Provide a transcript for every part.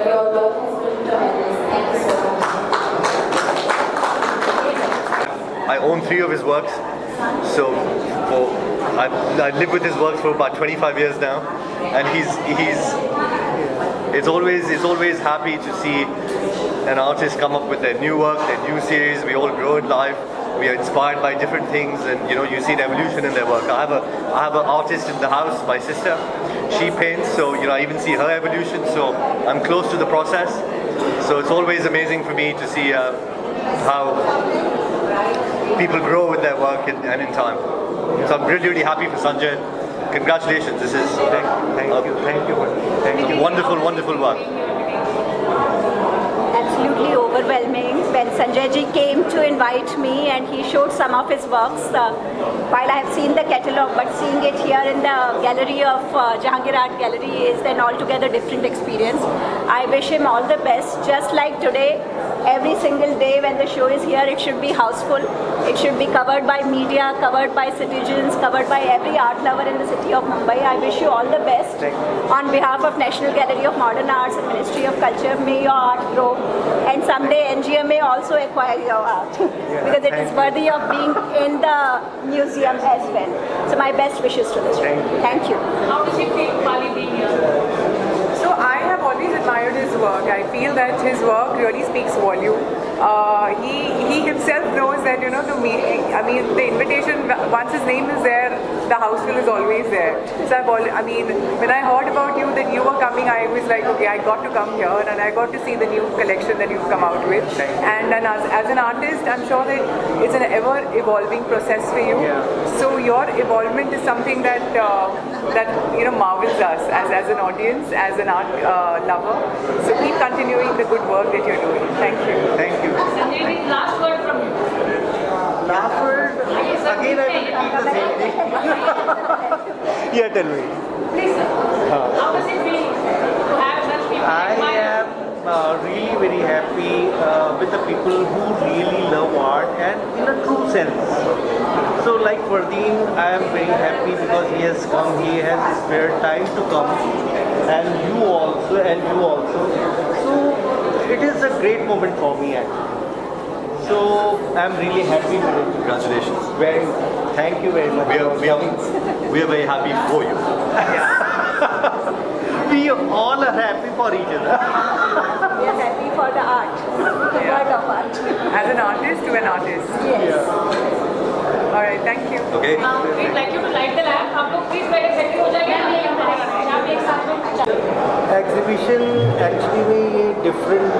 your work has been tremendous. Thank you so much. I own 3 of his works, so I live with his works for about 25 years now, and it's always happy to see an artist come up with their new work, their new series. We all grow in life. We are inspired by different things, and you see an evolution in their work. I have an artist in the house, my sister. She paints, so I even see her evolution. So I'm close to the process. So it's always amazing for me to see how people grow with their work and in time. So I'm really, really happy for Sanjay. Congratulations. This is Thank you. Wonderful, wonderful work. Absolutely overwhelming when Sanjay ji came to invite me and he showed some of his works. While I have seen the catalogue, but seeing it here in the gallery of Jahangir Art Gallery is an altogether different experience. I wish him all the best. Just like today, every single day when the show is here, it should be houseful. It should be covered by media, covered by citizens, covered by every art lover in the city of Mumbai. I wish you all the best. On behalf of National Gallery of Modern Arts and Ministry of Culture, may your art grow. And someday NGM may also acquire your art because it is worthy of being in the museum as well. So my best wishes to this. Thank you. How does it feel, Pali, being here? So I have always admired his work. I feel that his work really speaks volume. He himself knows that to me, I mean, the invitation, once his name is there, the houseful is always there. So when I heard about you that you were coming, I was like, okay, I got to come here and I got to see the new collection that you've come out with. And as an artist, I'm sure that it's an ever evolving process for you. Yeah. So your evolvement is something that marvels us as an audience, as an art lover. So keep continuing the good work that you're doing. Thank you. Thank you. Sanjay, last word from you. Last word, again I will repeat the same thing. Yeah, tell me. Please, sir. How does it feel to have such people? I am really very happy with the people who really love art and in a true sense. So like Fardeen, I am very happy because he has come, he has spared time to come, and you also. So it is a great moment for me actually. So I'm really happy with it. Congratulations. Thank you very much. We are very happy for you. We all are happy for each other. We are happy for the art, the world of art. As an artist to an artist. Yes. All right, thank you. Okay. We'd like you to light the lamp. आप लोग please पहले set हो जाइए हम ये काम करेंगे आप एक साथ में एग्जीबिशन एक्चुअली में ये डिफरेंट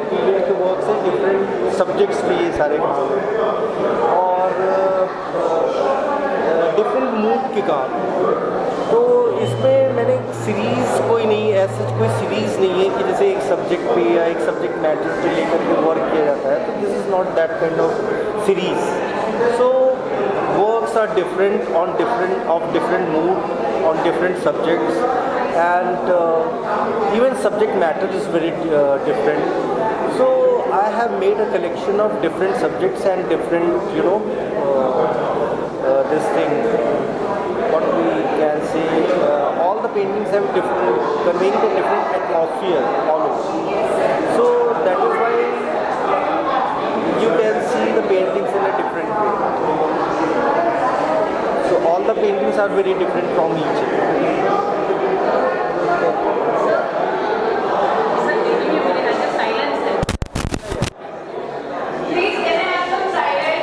पीरियड के वर्क से डिफरेंट सब्जेक्ट्स पे ये सारे काम हैं और डिफरेंट मूड के काम। तो इसमें मैंने सीरीज़ कोई नहीं, ऐसा कोई सीरीज़ नहीं है कि जैसे एक सब्जेक्ट पे या एक सब्जेक्ट मैटर पे लेकर के वर्क किया जाता है। तो this is not that kind of series. So works are different on different mood on different subjects, and even subject matter is very different. So I have made a collection of different subjects and different this thing, what we can say, all the paintings have conveying a different atmosphere always. So that is why you can see the paintings in a different way. So all the paintings are very different from each other. Please, can I have some silence?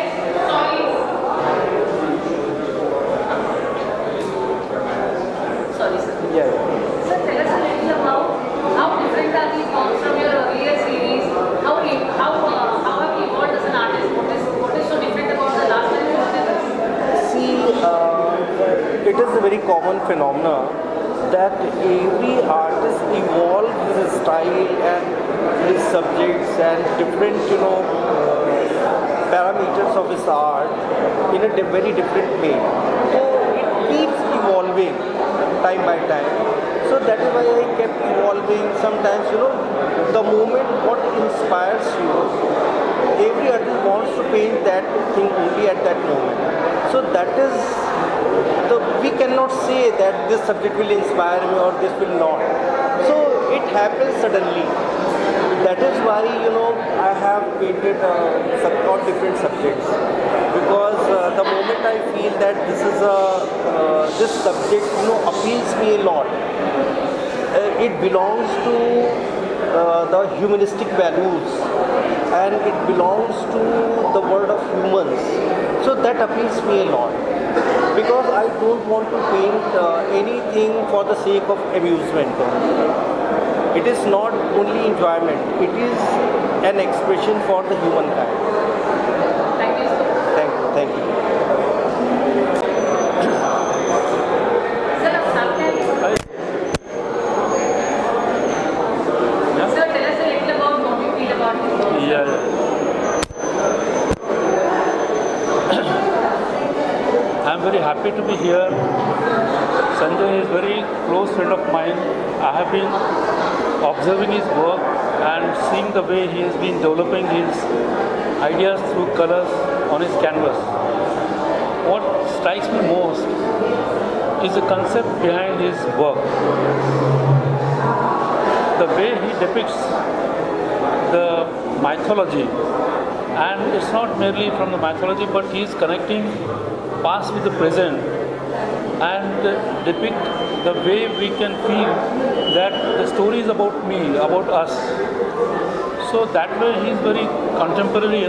Sorry, sir. Yeah. Sir, tell us a little about how different are these forms from your earlier series? How have you evolved as an artist? What is so different about the last time you did? See, it is a very common phenomena that every artist evolves his style and his subjects and different, parameters of his art in a very different way. So it keeps evolving time by time. So that is why I kept evolving. Sometimes, the moment what inspires you, every artist wants to paint that thing only at that moment. So that is we cannot say that this subject will inspire me or this will not. So it it happens suddenly. That is why, you know, I have painted on different subjects, because the moment I feel that this subject, you know, appeals me a lot. It belongs to the humanistic values, and it belongs to the world of humans. So that appeals me a lot, because I don't want to paint anything for the sake of amusement. It is not only enjoyment, it is an expression for the humankind. Thank you so much. Thank you. Sir, Sir, tell us a little about what you feel about this work. Yeah. I'm very happy to be here. Sanjay is very close friend of mine. I have been observing his work and seeing the way he has been developing his ideas through colors on his canvas. What strikes me most is the concept behind his work. The way he depicts the mythology, and it's not merely from the mythology, but he is connecting past with the present and depict the way we can feel that the story is about me, about us. So that way he is very contemporary.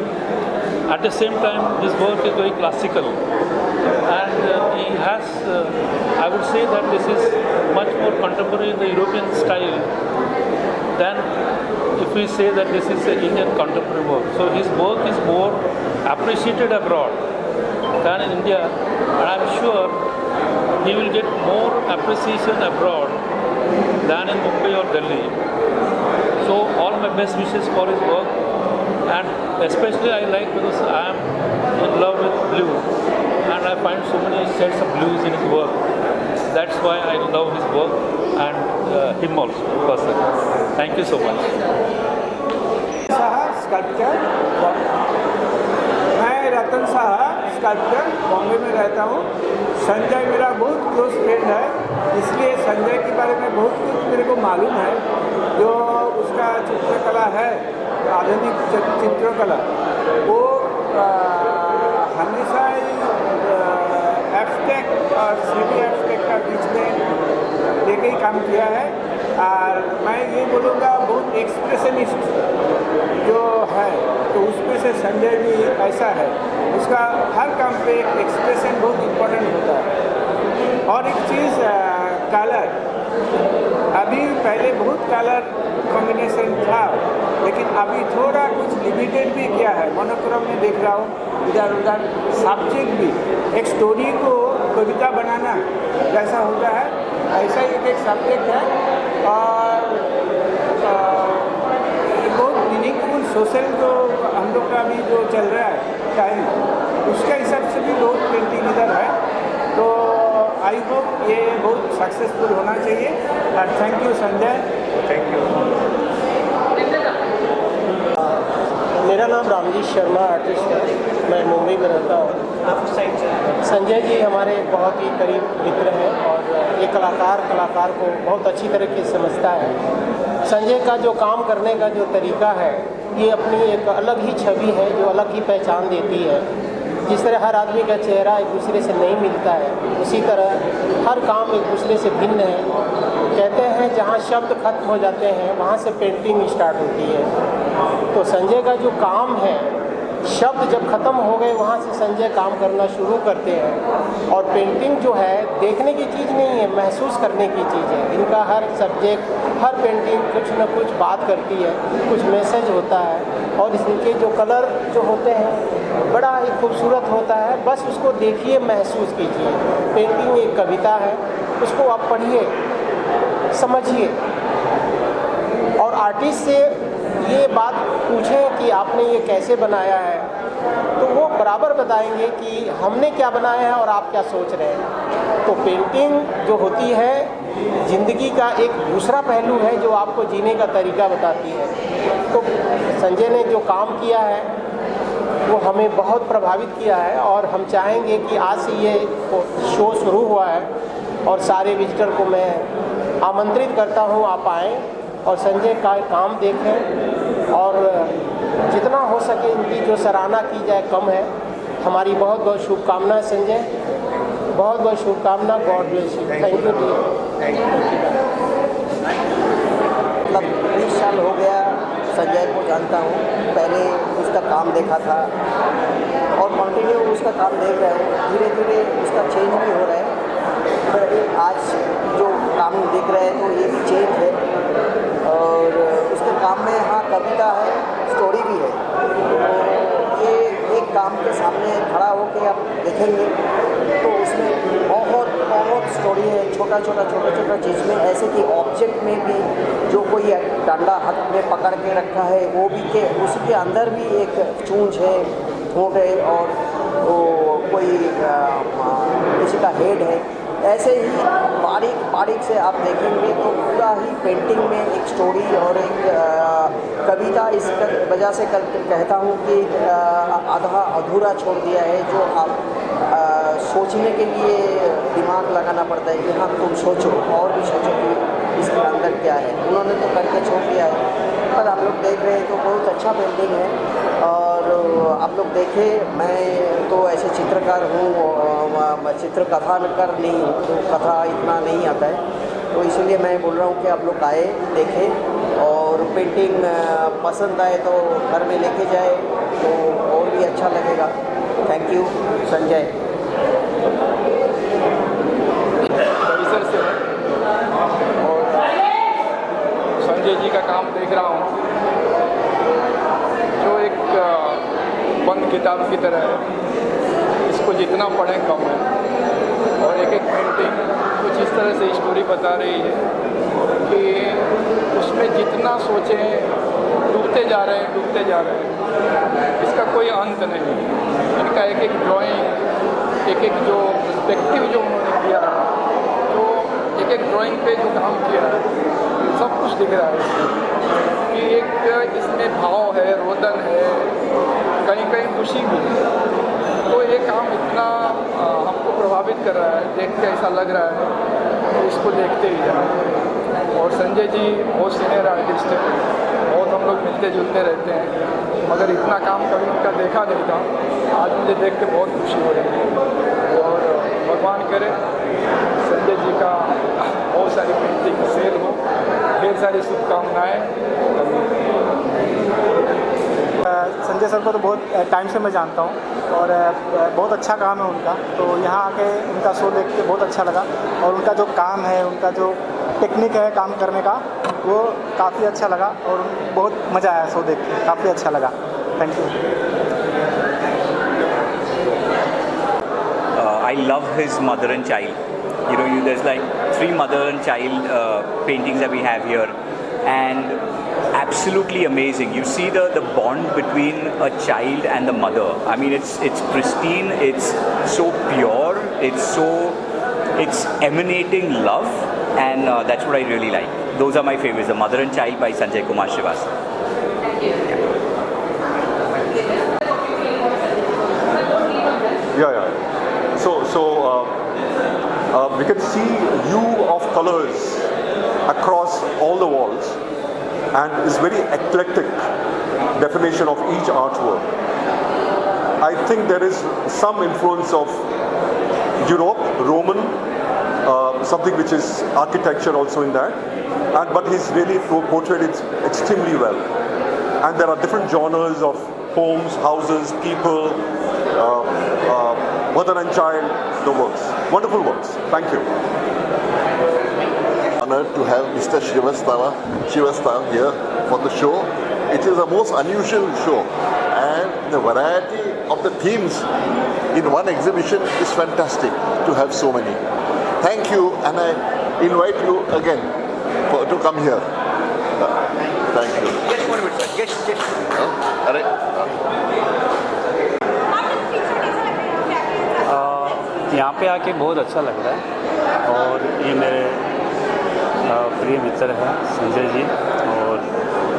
At the same time, his work is very classical, and he has, I would say that this is much more contemporary in the European style than if we say that this is an Indian contemporary work. So his work is more appreciated abroad than in India, and I'm sure he will get more appreciation abroad than in Mumbai or Delhi. So all my best wishes for his work, and especially I like because I am in love with blue, and I find so many shades of blues in his work. That's why I love his work and him also personally. Thank you so much. Sculpture, मैं रतन Saha sculpture Bombay में रहता हूँ। संजय मेरा बहुत close friend है, इसलिए संजय के बारे में बहुत कुछ मेरे को मालूम है। जो उसका चित्रकला है, आधुनिक चित्रकला, वो हमेशा एब्स्ट्रैक्ट और सेमी एब्स्ट्रैक्ट का बीच में लेके ही काम किया है। और मैं ये बोलूँगा बहुत एक्सप्रेशनिस्ट जो है, तो उसमें से संजय भी ऐसा है। उसका हर काम पे एक एक्सप्रेशन बहुत इम्पोर्टेंट होता है। और एक चीज़ कलर, अभी पहले बहुत कलर कॉम्बिनेशन था, लेकिन अभी थोड़ा कुछ लिमिटेड भी किया है। मोनोक्रोम में देख रहा हूँ, इधर उधर सब्जेक्ट भी, एक स्टोरी को कविता बनाना जैसा होता है, ऐसा ही एक सब्जेक्ट है। और बहुत मीनिंगफुल सोशल जो हम लोग का अभी जो चल रहा है टाइम, उसके हिसाब से भी बहुत पेंटिंग इधर है। तो आई होप ये बहुत सक्सेसफुल होना चाहिए। और thank you Sanjay. Thank you. मेरा नाम रामजीत शर्मा आर्टिस्ट है, मैं मुंबई में रहता हूँ। संजय जी हमारे बहुत ही करीब मित्र हैं, और ये कलाकार को बहुत अच्छी तरीके से समझता है। संजय का जो काम करने का जो तरीका है, ये अपनी एक अलग ही छवि है, जो अलग ही पहचान देती है। जिस तरह हर आदमी का चेहरा एक दूसरे से नहीं मिलता है, उसी तरह हर काम एक दूसरे से भिन्न है। कहते हैं जहाँ शब्द खत्म हो जाते हैं, वहाँ से पेंटिंग स्टार्ट होती है। तो संजय का जो काम है, शब्द जब ख़त्म हो गए, वहाँ से संजय काम करना शुरू करते हैं। और पेंटिंग जो है देखने की चीज़ नहीं है, महसूस करने की चीज़ है। इनका हर सब्जेक्ट, हर पेंटिंग कुछ न कुछ बात करती है, कुछ मैसेज होता है। और इनके जो कलर जो होते हैं बड़ा ही खूबसूरत होता है। बस उसको देखिए, महसूस कीजिए। पेंटिंग एक कविता है, उसको आप पढ़िए, समझिए। और आर्टिस्ट से ये बात पूछें कि आपने ये कैसे बनाया है, तो वो बराबर बताएंगे कि हमने क्या बनाया है और आप क्या सोच रहे हैं। तो पेंटिंग जो होती है ज़िंदगी का एक दूसरा पहलू है, जो आपको जीने का तरीका बताती है। तो संजय ने जो काम किया है वो हमें बहुत प्रभावित किया है, और हम चाहेंगे कि आज से ये शो शुरू हुआ है, और सारे विजिटर को मैं आमंत्रित करता हूँ, आप आएँ और संजय का काम देखें और जितना हो सके इनकी जो सराहना की जाए कम है। हमारी बहुत बहुत शुभकामनाएं संजय, बहुत बहुत शुभकामना। God bless you. Thank you. मतलब 20 साल हो गया संजय को जानता हूँ, पहले उसका काम देखा था और कंटिन्यू उसका काम देख रहे हैं। धीरे धीरे उसका चेंज भी हो रहा है, पर आज जो काम दिख रहा है तो ये भी चेंज है। और उसके काम में हाँ कविता है, स्टोरी भी है। तो ये एक काम के सामने खड़ा होकर आप देखेंगे तो उसमें बहुत बहुत स्टोरी है। छोटा छोटा चीज़ में, ऐसे कि ऑब्जेक्ट में भी जो कोई डंडा हाथ में पकड़ के रखा है वो भी के उसके अंदर भी एक चूंच है, ठोंट है और वो कोई किसी का हेड है। ऐसे ही बारीक से आप देखेंगे तो पूरा ही पेंटिंग में एक स्टोरी और एक कविता इस वजह से कहता हूँ कि आधा अधूरा छोड़ दिया है, जो आप सोचने के लिए दिमाग लगाना पड़ता है कि हाँ तुम सोचो और भी सोचो कि इसके अंदर क्या है। उन्होंने तो करके छोड़ दिया है, पर आप लोग देख रहे हैं तो बहुत अच्छा पेंटिंग है। और आप लोग देखें, मैं तो ऐसे चित्रकार हूँ, चित्र कथाकार नहीं हूँ, तो कथा इतना नहीं आता है, तो इसलिए मैं बोल रहा हूँ कि आप लोग आए, देखें और पेंटिंग पसंद आए तो घर में लेके जाए तो और भी अच्छा लगेगा। Thank you Sanjay. परिसर से और संजय जी का काम देख रहा हूँ जो एक बंद किताब की तरह है। इसको जितना पढ़ें कम है और एक पेंटिंग कुछ इस तरह से स्टोरी बता रही है कि उसमें जितना सोचें डूबते जा रहे हैं। इसका कोई अंत नहीं। इनका एक ड्राइंग, एक जो पर्सपेक्टिव जो उन्होंने किया है, तो एक ड्राइंग पे जो काम किया है सब कुछ दिख रहा है कि एक इसमें भाव है, रोदन है, कहीं खुशी भी है। तो ये काम इतना हमको प्रभावित कर रहा है, देख के ऐसा लग रहा है कि इसको देखते ही जाए। और संजय जी बहुत सीनियर आर्टिस्ट है, बहुत हम लोग मिलते जुलते रहते हैं, मगर इतना काम कभी उनका देखा नहीं था। आज मुझे देख के बहुत खुशी हो रही है और भगवान करे संजय जी का बहुत सारी पेंटिंग सेल हो, ढेर सारी शुभकामनाएँ। संजय सर को तो बहुत टाइम से मैं जानता हूँ और बहुत अच्छा काम है उनका, तो यहाँ आके उनका शो देख के बहुत अच्छा लगा। और उनका जो काम है, उनका जो टेक्निक है काम करने का, वो काफ़ी अच्छा लगा और बहुत मज़ा आया शो देख के, काफ़ी अच्छा लगा। Thank you. I love his mother and child. You know, there's like 3 mother and child paintings that we have here, and absolutely amazing. You see the bond between a child and the mother. I mean, it's pristine. It's so pure. It's emanating love, and that's what I really like. Those are my favorites. The Mother and Child by Sanjay Kumar Srivastava. Yeah. So we can see hue of colors across all the walls, and it's very eclectic definition of each artwork. I think there is some influence of Europe, Roman, something which is architecture also in that, but he's really portrayed it extremely well. And there are different genres of homes, houses, people, mother and child, the works. Wonderful works. Thank you. Honored to have Mr. Srivastava here for the show. It is a most unusual show, and the variety of the themes in one exhibition is fantastic to have so many. Thank you, and I invite you again to come here. Thank you. Just 1 minute, sir. Just. Alright. यहाँ पे आके बहुत अच्छा लग रहा है और ये मेरे प्रिय मित्र हैं संजय जी, और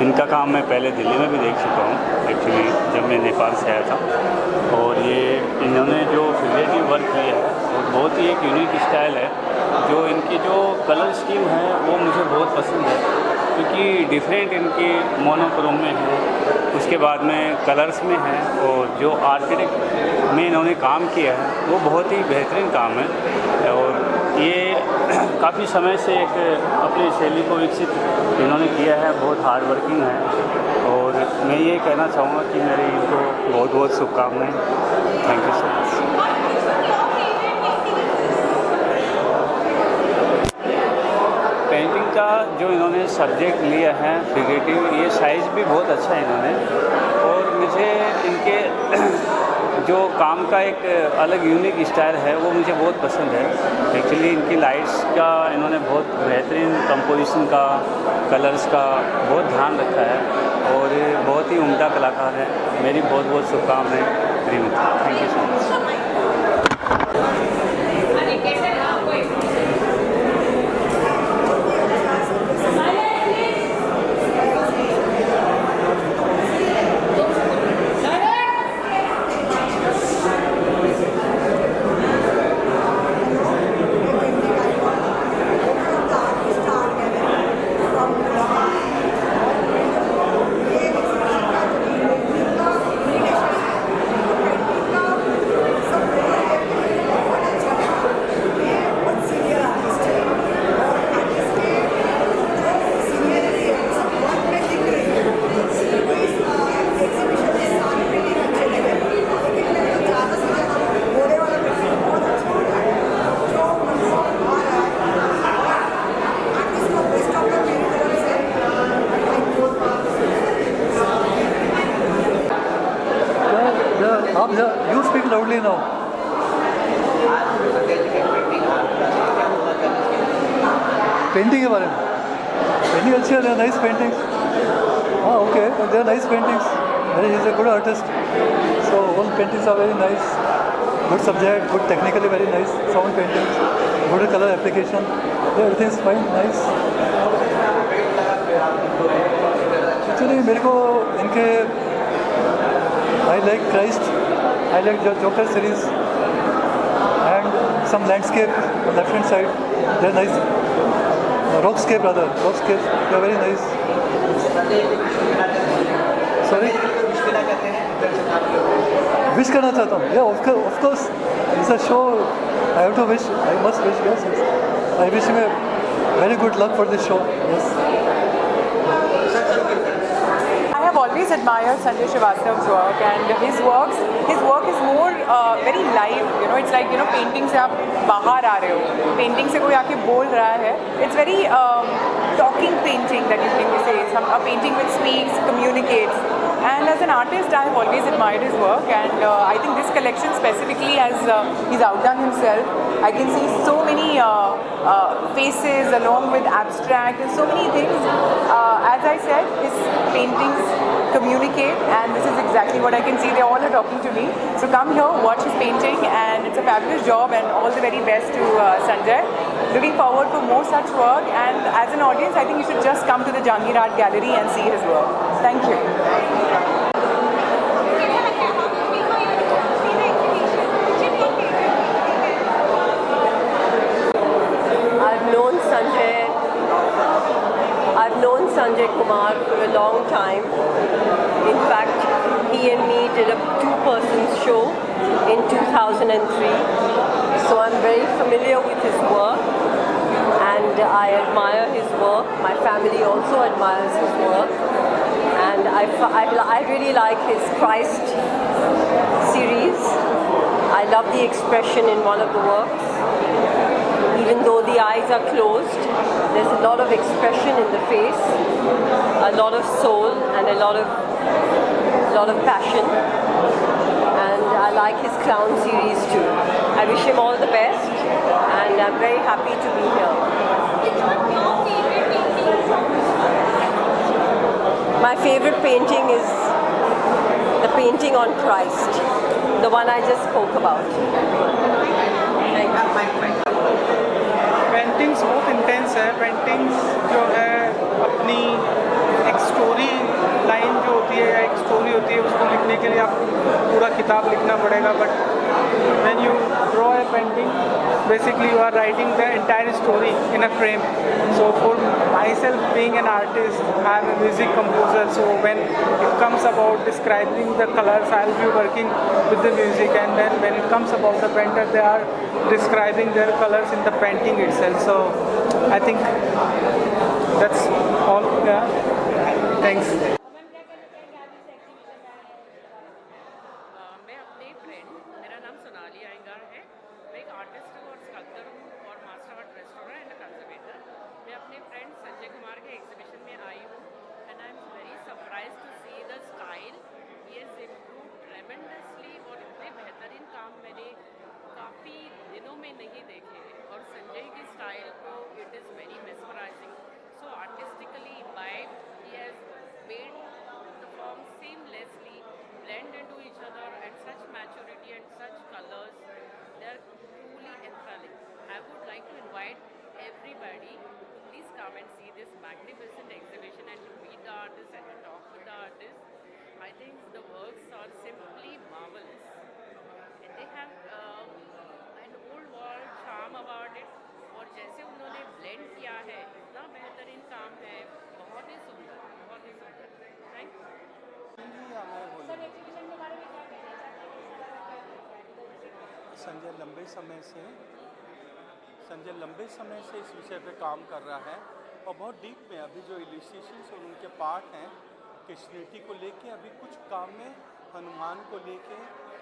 इनका काम मैं पहले दिल्ली में भी देख चुका हूँ एक्चुअली, जब मैं नेपाल से आया था। और ये इन्होंने जो फिगरेटिव वर्क किया है वो बहुत ही एक यूनिक स्टाइल है। जो इनकी जो कलर स्कीम है वो मुझे बहुत पसंद है क्योंकि डिफरेंट इनकी मोनोक्रोम में है, उसके बाद में कलर्स में है, और जो आर्किटेक्ट में इन्होंने काम किया है वो बहुत ही बेहतरीन काम है। और ये काफ़ी समय से एक अपनी शैली को विकसित इन्होंने किया है, बहुत हार्ड वर्किंग है। और मैं ये कहना चाहूँगा कि मेरी इनको बहुत बहुत शुभकामनाएं। Thank you so much. Painting का जो इन्होंने सब्जेक्ट लिया है फिगरेटिव, ये साइज़ भी बहुत अच्छा है इन्होंने, और मुझे इनके जो काम का एक अलग यूनिक स्टाइल है वो मुझे बहुत पसंद है। एक्चुअली इनकी लाइट्स का इन्होंने बहुत बेहतरीन कंपोजिशन का, कलर्स का बहुत ध्यान रखा है, और ये बहुत ही उम्दा कलाकार है। मेरी बहुत बहुत शुभकामनाएं प्रिय मित्र। Thank you so much. You speak loudly now. Painting के बारे में पेंटिंग अच्छी है, नाइस पेंटिंग्स। हाँ okay, they are nice paintings, very is a good artist, so all paintings are very nice, good subject, good technically very nice, sound paintings, good colour application, everything is fine, nice. Actually मेरे को इनके I like Christ, I like the Joker series and some landscape on left hand side. They're nice. Rockscape rather. Rockscape. They're very nice. Sorry. Wish करना चाहता हूँ. Yeah, of course. It's a show. I have to wish. I must wish. Yes. I wish him a very good luck for this show. Yes. I have always admired Sanjay Srivastava's work, and his work is more very live. You know, it's like, you know, painting से आप बाहर आ रहे हो, painting से कोई आके बोल रहा है. It's very talking painting that you can say. A painting which speaks, communicates. And as an artist, I have always admired his work, and I think this collection specifically he's outdone himself. I can see so many faces along with abstract and so many things. As I said, his paintings communicate, and this is exactly what I can see. They all are talking to me. So come here, watch his painting, and it's a fabulous job, and all the very best to Sanjay. Looking forward for more such work, and as an audience, I think you should just come to the Jahangir Art Gallery and see his work. Thank you. I've known Sanjay Kumar for a long time. In fact, he and me did a two-person show in 2003. So I'm very familiar with his work, and I admire his work. My family also admires his work, and I really like his Christ series. I love the expression in one of the works. Even though the eyes are closed, there's a lot of expression in the face, a lot of soul, and a lot of passion. And I like his clown series too. I wish him all the best, and I'm very happy to be here. My favorite painting is the painting on Christ, the one I just spoke about. Thank you. Paintings बहुत intense है. Paintings जो है अपनी एक story line जो होती है या एक स्टोरी होती है, उसको लिखने के लिए आप पूरा किताब लिखना पड़ेगा. But when you draw a painting, basically you are writing the entire story in a frame. So for my myself being an artist, I'm a music composer, so when it comes about describing the colors, I'll be working with the music, and then when it comes about the painter, they are describing their colors in the painting itself. So I think that's all. Yeah. Thanks. मैं अपने friend, मेरा नाम सोनाली अयंगार है, मैं एक artist हूँ और sculptor हूँ और master art restaurant and conservator. मैं अपने फ्रेंड संजय कुमार के एग्जीबिशन में आई हूँ and I am very surprise to see the style. He has improve tremendously और इतने बेहतरीन काम मैंने काफ़ी दिनों में नहीं देखे और संजय की स्टाइल को it is very mesmerising. So artistically imbibed, he has made the forms seamlessly blend into each other at such maturity and such colors. They are truly enthralling. I would like to invite everybody to please come and see this magnificent exhibition and to meet the artists and to talk with the artists. I think the works are simply marvelous. And they have an old world charm about it. और जैसे उन्होंने blend किया है, इतना बेहतरीन काम है, बहुत ही सुंदर, बहुत ही सुंदर। Thank you. संजय लंबे समय से इस विषय पे काम कर रहा है और बहुत डीप में अभी जो इलिस्ट्रेशंस और उनके पार्ट हैं कृष्णिटी को लेके, अभी कुछ काम में हनुमान को लेके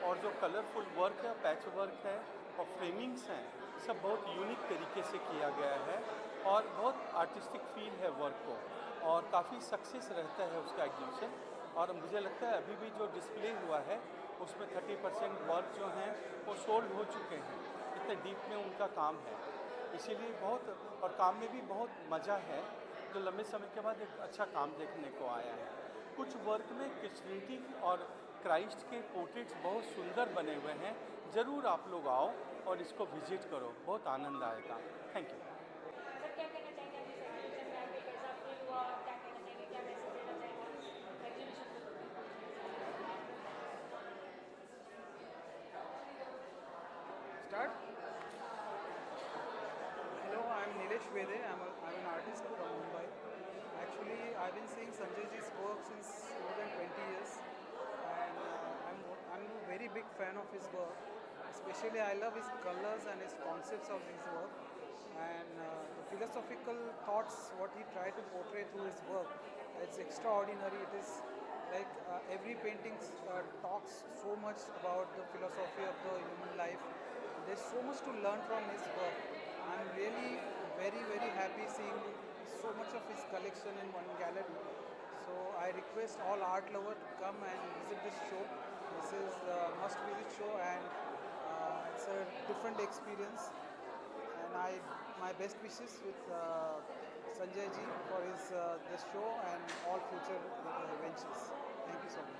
और जो कलरफुल वर्क है, पैच वर्क है और फ्रेमिंग्स हैं, सब बहुत यूनिक तरीके से किया गया है और बहुत आर्टिस्टिक फील है वर्क को और काफ़ी सक्सेस रहता है उसका एग्जीबिशन। और मुझे लगता है अभी भी जो डिस्प्ले हुआ है उसमें 30% वर्क जो हैं वो सोल्ड हो चुके हैं, इतने डीप में उनका काम है। इसीलिए बहुत और काम में भी बहुत मज़ा है जो लंबे समय के बाद एक अच्छा काम देखने को आया है। कुछ वर्क में क्रिश्चियनिटी और क्राइस्ट के पोर्ट्रेट्स बहुत सुंदर बने हुए हैं। ज़रूर आप लोग आओ और इसको विजिट करो, बहुत आनंद आएगा। Thank you. Start. Hello, I'm Nilesh Vede. I'm an artist from Mumbai. Actually, I've been seeing Sanjayji's work since more than 20 years, and I'm a very big fan of his work. Especially, I love his colors and his concepts of his work, and the philosophical thoughts what he tried to portray through his work. It's extraordinary. It is like every painting talks so much about the philosophy of the human life. There's so much to learn from his work. I'm really very happy seeing so much of his collection in one gallery. So I request all art lovers to come and visit this show. This is a must visit show, and it's a different experience. And my best wishes with Sanjay ji for his this show and all future ventures. Thank you so much.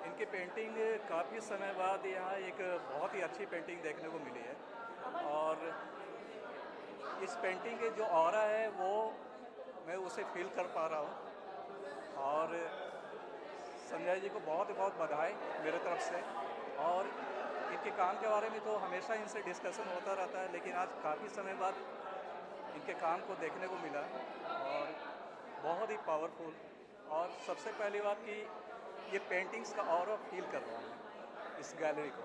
इनकी painting काफ़ी समय बाद यहाँ एक बहुत ही अच्छी painting देखने को मिली है और इस पेंटिंग के जो ऑरा है वो मैं उसे फील कर पा रहा हूँ। और संजय जी को बहुत बधाई मेरे तरफ से। और इनके काम के बारे में तो हमेशा इनसे डिस्कशन होता रहता है, लेकिन आज काफ़ी समय बाद इनके काम को देखने को मिला और बहुत ही पावरफुल। और सबसे पहली बात कि ये पेंटिंग्स का ऑरा फील कर रहा हूँ इस गैलरी को।